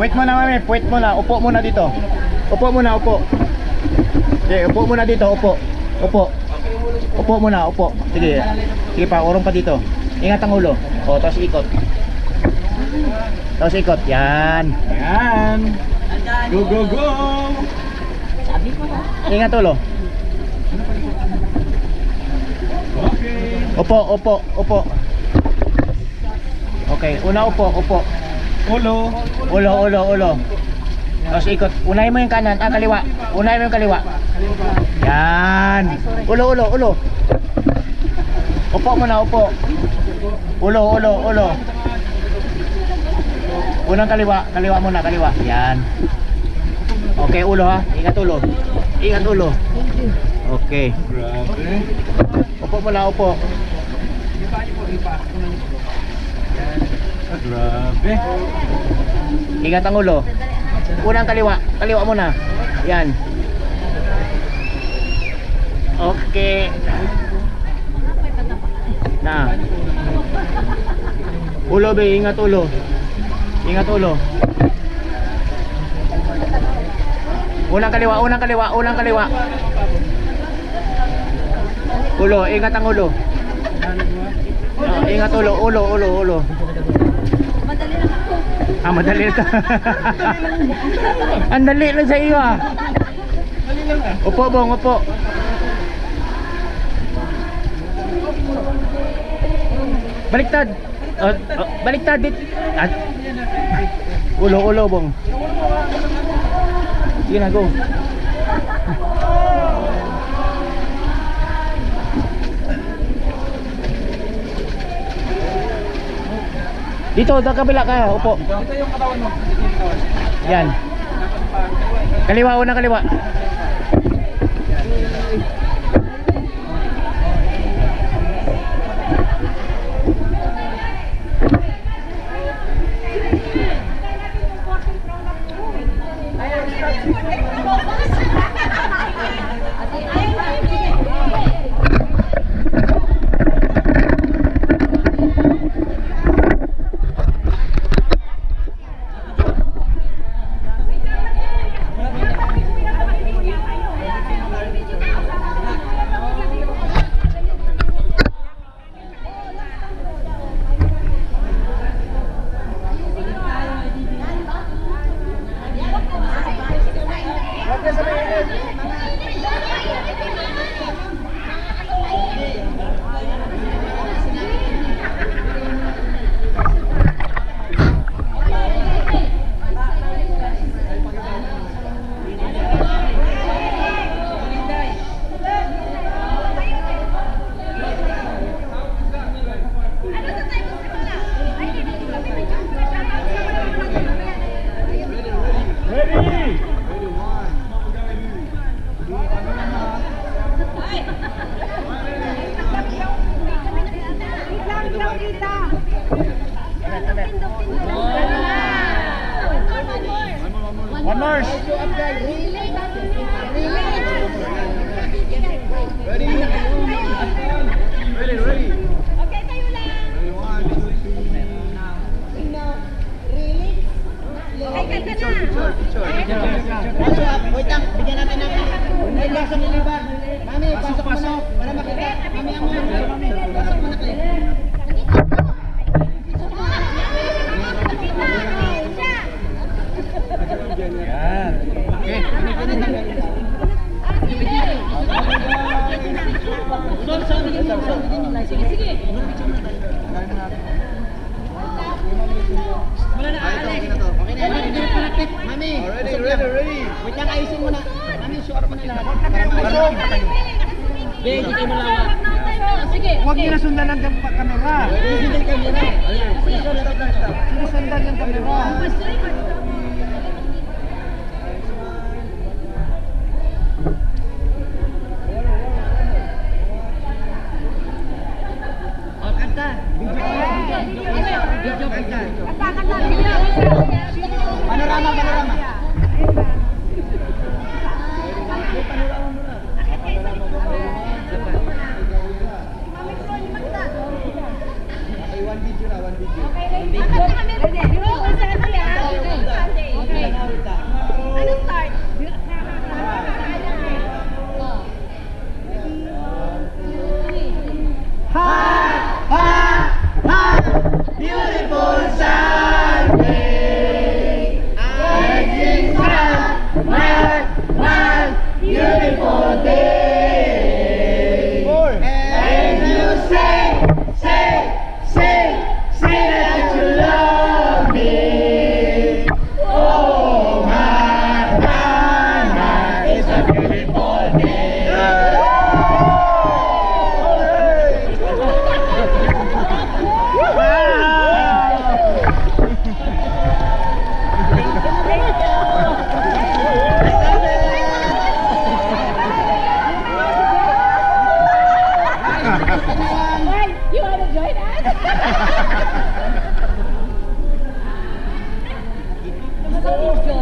Puwit mo na mami, puwit mo na. Upo muna dito. Upo muna, upo. Okay, upo muna dito, upo. Upo. Upo muna, upo. Sige. Sige pa, urong pa dito. Ingat ang ulo. O, tapos ikot. Tapos ikot. Yan. Yan. Go, go, go. Ingat ulo. Okay. Upo, upo, upo. Okay, una upo, upo. Ulo. Ulo, ulo, ulo. Tapos ikot. Unahin mo yung kanan, kaliwa. Unahin mo yung kaliwa. Yan. Ulo, ulo, ulo. Upo muna, upo. Ulo, ulo, ulo. Unang kaliwa, kaliwa muna, kaliwa. Yan. Okay, ulo ha. Ingat ulo. Ingat ulo. Okay. Grabe. Upo muna, upo. Grabe. Ingat ang ulo. Unang kaliwa, kaliwa muna. Yan. Okay. Na. Ulo be, ingat ulo. Ingat ulo. Unang kaliwa, unang kaliwa, unang kaliwa. Ulo, ingat ang ulo. Ingat ulo, ulo, ulo, ulo. Madali lang ako. Madali lang. Ang dali lang sa iyo ah. Upo bong, upo. Baliktad. Baliktad dit. Ulo, ulo bong. Sige na, go. Dito, sa kabila ka, upo. Ito yung katawan mo. Yan. Kaliwa, unang kaliwa. One more. Ready. Okay, kayo lang. Ay, kanta na. Wait lang, bigyan natin ng wait lang sa nilibar. Mami, pasok mo na para makita. Mami, ang mami. Pasok mo na kayo. Yan. Okay. Sige, sige. Wala na, Alex. Okay na, malapit. Mami, Ready. wait lang, ayusin mo na. Mami, suot mo na lahat. Hindi kayo malawak. Sige. Huwag niyo na sundan ng kamera. Hindi kayo malawak. Sinusundan ng kamera. O, kanta. Video kanta. Panorama. One video. video.